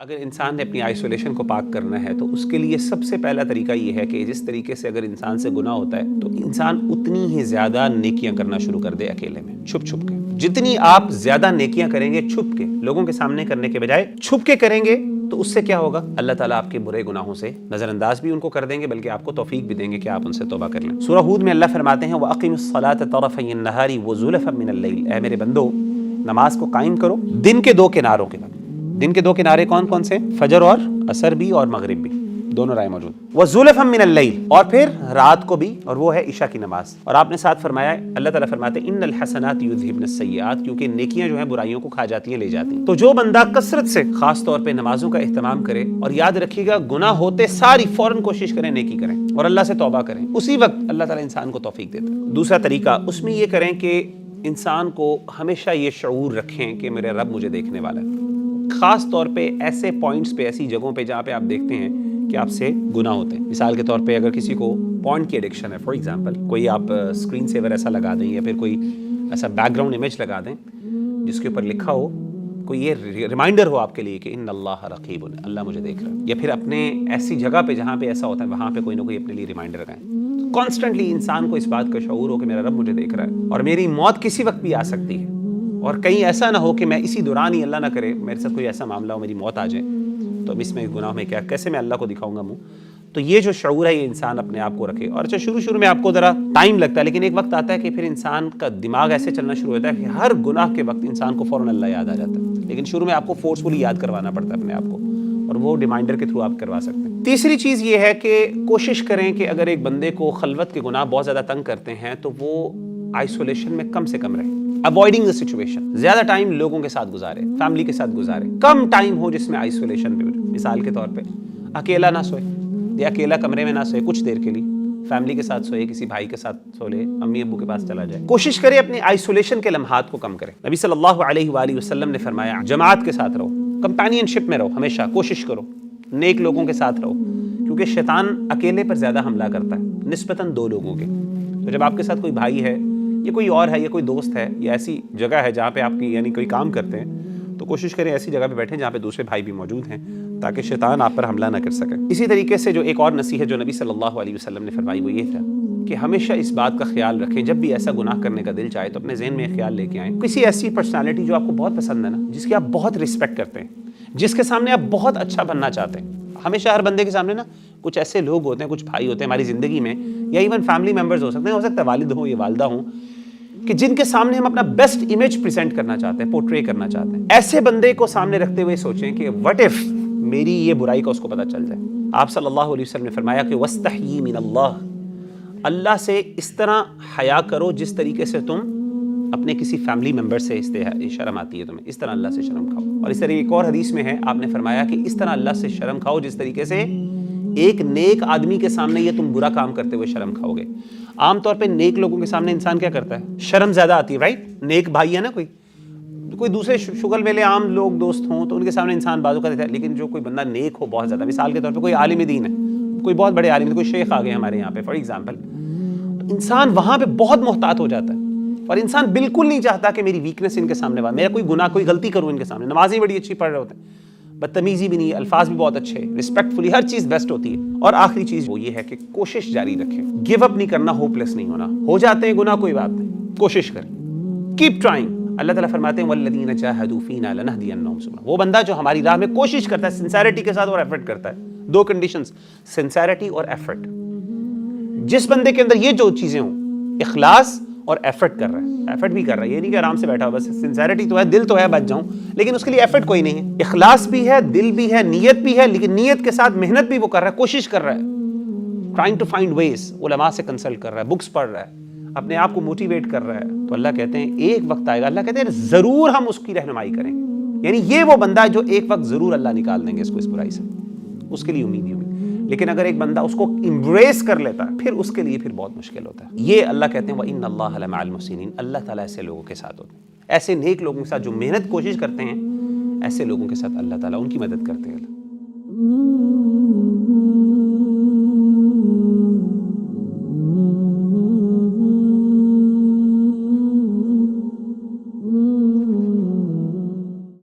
اگر انسان نے اپنی آئسولیشن کو پاک کرنا ہے تو اس کے لیے سب سے پہلا طریقہ یہ ہے کہ جس طریقے سے اگر انسان سے گناہ ہوتا ہے تو انسان اتنی ہی زیادہ نیکیاں کرنا شروع کر دے اکیلے میں، چھپ چھپ کے۔ جتنی آپ زیادہ نیکیاں کریں گے چھپ کے، لوگوں کے سامنے کرنے کے بجائے چھپ کے کریں گے، تو اس سے کیا ہوگا؟ اللہ تعالیٰ آپ کے برے گناہوں سے نظر انداز بھی ان کو کر دیں گے، بلکہ آپ کو توفیق بھی دیں گے کہ آپ ان سے توبہ کر لیں۔ سورہ ہود میں اللہ فرماتے ہیں وَأَقِمِ الصَّلَاةَ طَرَفَيِ النَّهَارِ وَزُلَفًا مِنَ اللَّيْلِ، اے میرے بندو نماز کو قائم کرو دن کے دو کناروں کے بعد۔ دن کے دو کنارے کون کون سے؟ فجر اور عصر بھی اور مغرب بھی، دونوں رائے موجود۔ وَزُلَفًا مِنَ اللَّيْلِ، اور پھر رات کو بھی، اور وہ ہے عشاء کی نماز۔ اور آپ نے ساتھ فرمایا، اللہ تعالیٰ فرماتے ہیں اِنَّ الْحَسَنَاتِ يُذْهِبْنَ السَّيِّئَاتِ، کیونکہ نیکیاں جو ہیں برائیوں کو کھا جاتی ہیں، لے جاتی ہیں۔ تو جو بندہ کثرت سے خاص طور پہ نمازوں کا اہتمام کرے، اور یاد رکھیے گا گناہ ہوتے ساری فوراً کوشش کریں نیکی کریں اور اللہ سے توبہ کریں، اسی وقت اللہ تعالیٰ انسان کو توفیق دیتا ہے۔ دوسرا طریقہ اس میں یہ کریں کہ انسان کو ہمیشہ یہ شعور رکھیں کہ میرے رب مجھے دیکھنے والا ہے، خاص طور پہ ایسے پوائنٹس پہ، ایسی جگہوں پہ جہاں پہ آپ دیکھتے ہیں کہ آپ سے گناہ ہوتے ہیں۔ مثال کے طور پہ اگر کسی کو پورن کی ایڈکشن ہے، فار ایگزامپل، کوئی آپ اسکرین سیور ایسا لگا دیں یا پھر کوئی ایسا بیک گراؤنڈ امیج لگا دیں جس کے اوپر لکھا ہو، کوئی یہ ریمائنڈر ہو آپ کے لیے کہ ان اللہ رقیب، اللہ مجھے دیکھ رہا ہے، یا پھر اپنے ایسی جگہ پہ جہاں پہ ایسا ہوتا ہے وہاں پہ کوئی نہ کوئی اپنے لیے ریمائنڈر لگائیں۔ کانسٹنٹلی انسان کو اس بات کا شعور ہو کہ میرا رب مجھے دیکھ رہا ہے اور میری موت کسی وقت بھی آ سکتی ہے، اور کہیں ایسا نہ ہو کہ میں اسی دوران ہی، اللہ نہ کرے میرے ساتھ کوئی ایسا معاملہ ہو میری موت آ جائے، تو اب اس میں گناہ میں کیا، کیسے میں اللہ کو دکھاؤں گا منہ؟ تو یہ جو شعور ہے یہ انسان اپنے آپ کو رکھے۔ اور اچھا شروع میں آپ کو ذرا ٹائم لگتا ہے، لیکن ایک وقت آتا ہے کہ پھر انسان کا دماغ ایسے چلنا شروع ہوتا ہے کہ ہر گناہ کے وقت انسان کو فوراً اللہ یاد آ جاتا ہے، لیکن شروع میں آپ کو فورسفلی یاد کروانا پڑتا ہے اپنے آپ کو، اور وہ ریمائنڈر کے تھرو آپ کروا سکتے ہیں۔ تیسری چیز یہ ہے کہ کوشش کریں کہ اگر ایک بندے کو خلوت کے گناہ بہت زیادہ تنگ کرتے ہیں تو وہ آئسولیشن میں کم سے کم رہے، اوائڈنگ دا سچویشن، زیادہ ٹائم لوگوں کے ساتھ گزارے، فیملی کے ساتھ گزارے، کم ٹائم ہو جس میں آئسولیشن پہ ہو۔ مثال کے طور پہ اکیلا نہ سوئے، یا اکیلا کمرے میں نہ سوئے کچھ دیر کے لیے، فیملی کے ساتھ سوئے، کسی بھائی کے ساتھ سو لے، امی ابو کے پاس چلا جائے۔ کوشش کرے اپنی آئسولیشن کے لمحات کو کم کرے۔ نبی صلی اللہ علیہ وآلہ وسلم نے فرمایا جماعت کے ساتھ رہو، کمپینین شپ میں رہو، ہمیشہ کوشش کرو نیک لوگوں کے ساتھ رہو، کیونکہ شیطان اکیلے پر زیادہ حملہ کرتا ہے نسبتاً دو لوگوں کے۔ تو جب آپ کے ساتھ کوئی بھائی ہے یا کوئی اور ہے یا کوئی دوست ہے یا ایسی جگہ ہے جہاں پہ آپ کی یعنی کوئی کام کرتے ہیں، تو کوشش کریں ایسی جگہ پہ بیٹھیں جہاں پہ دوسرے بھائی بھی موجود ہیں تاکہ شیطان آپ پر حملہ نہ کر سکے۔ اسی طریقے سے جو ایک اور نصیحت جو نبی صلی اللہ علیہ وسلم نے فرمائی وہ یہ تھا کہ ہمیشہ اس بات کا خیال رکھیں جب بھی ایسا گناہ کرنے کا دل چاہے تو اپنے ذہن میں خیال لے کے آئیں، کسی ایسی پرسنالٹی جو آپ کو بہت پسند ہے نا، جس کی آپ بہت رسپیکٹ کرتے ہیں، جس کے سامنے آپ بہت اچھا بننا چاہتے ہیں۔ ہمیشہ ہر بندے کے سامنے نا کچھ ایسے لوگ ہوتے ہیں، کچھ بھائی ہوتے ہیں ہماری زندگی میں، یا ایون فیملی ممبرز ہو سکتے ہیں والد ہوں یا والدہ ہوں، کہ جن کے سامنے ہم اپنا بیسٹ امیج پریزنٹ کرنا چاہتے ہیں، پورٹری کرنا چاہتے ہیں۔ ایسے بندے کو سامنے رکھتے ہوئے سوچیں کہ وٹ اف میری یہ برائی کا اس کو پتہ چل جائے۔ آپ صلی اللہ علیہ وسلم نے فرمایا کہ وَاسْتَحْيِي مِنَ اللَّهِ، اللہ سے اس طرح حیا کرو جس طریقے سے تم اپنے کسی فیملی ممبر سے شرم آتی ہے تمہیں، اس طرح اللہ سے شرم کھاؤ۔ اور اس طرح ایک اور حدیث میں ہے، آپ نے فرمایا کہ اس طرح اللہ سے شرم کھاؤ جس طریقے سے ایک نیک آدمی کے سامنے یہ تم برا کام کرتے ہوئے شرم کھاؤ گے۔ عام طور پہ نیک لوگوں کے سامنے انسان کیا کرتا ہے؟ شرم زیادہ آتی ہے، رائٹ؟ نیک بھائی ہے نا، کوئی دوسرے شغل میں لے عام لوگ دوست ہوں تو ان کے سامنے انسان بازو کا دیتا ہے، لیکن جو کوئی بندہ نیک ہو بہت زیادہ، مثال کے طور پہ کوئی عالم دین ہے، کوئی بہت بڑے عالم، کوئی شیخ آ گئے ہمارے یہاں پہ فار ایگزامپل، تو انسان وہاں پہ بہت محتاط ہو جاتا ہے، اور انسان بالکل نہیں چاہتا کہ میری ویکنس ان کے سامنے میرا کوئی گناہ کوئی غلطی کروں ان کے سامنے۔ نمازیں بڑی اچھی پڑھ رہے ہوتے ہیں، بدتمیزی بھی نہیں، الفاظ بھی بہت اچھے، رسپیکٹفلی ہر چیز بیسٹ ہوتی ہے۔ اور آخری چیز وہ یہ ہے کہ کوشش جاری رکھیں، گیو اپ نہیں کرنا، ہوپ لیس نہیں ہونا۔ ہو جاتے ہیں گناہ کوئی بات نہیں، کوشش کریں، کیپ ٹرائنگ۔ اللہ تعالیٰ فرماتے ہیں وَالَّذِينَ جَاهَدُوا فِينَا لَنَهْدِيَنَّهُمْ سُبُلَنَا، وہ بندہ جو ہماری راہ میں کوشش کرتا ہے سنسیریٹی کے ساتھ اور ایفرٹ کرتا ہے، دو کنڈیشنز، سنسیریٹی اور ایفرٹ۔ جس بندے کے اندر یہ جو چیزیں ہوں، اخلاص اور ایفرٹ کر رہا ہے، ایفرٹ بھی کر رہا ہے، یہ نہیں کہ آرام سے بیٹھا ہو بس سنسیریٹی تو ہے، دل تو ہے بچ جاؤں، لیکن اس کے لیے ایفرٹ کوئی نہیں ہے، اخلاص بھی ہے، دل بھی ہے، نیت بھی ہے، لیکن نیت کے ساتھ محنت بھی وہ کر رہا ہے، کوشش کر رہا ہے، ٹرائنگ ٹو فائنڈ ویز، علماء سے کنسلٹ کر رہا ہے، بکس پڑھ رہا ہے، اپنے آپ کو موٹیویٹ کر رہا ہے، تو اللہ کہتے ہیں ایک وقت آئے گا، اللہ کہتے ہیں ضرور ہم اس کی رہنمائی کریں گے۔ یعنی یہ وہ بندہ ہے جو ایک وقت ضرور اللہ نکال دیں گے اس کو اس برائی سے، اس کے لیے امید ہی امید۔ لیکن اگر ایک بندہ اس کو امبریس کر لیتا ہے پھر اس کے لیے پھر بہت مشکل ہوتا ہے۔ یہ اللہ کہتے ہیں وَإِنَّ اللَّهَ لَمَعَ الْمُحْسِنِينَ، اللہ تعالیٰ ایسے لوگوں کے ساتھ ہوتے ہیں، ایسے نیک لوگوں کے ساتھ جو محنت کوشش کرتے ہیں، ایسے لوگوں کے ساتھ اللہ تعالیٰ ان کی مدد کرتے ہیں۔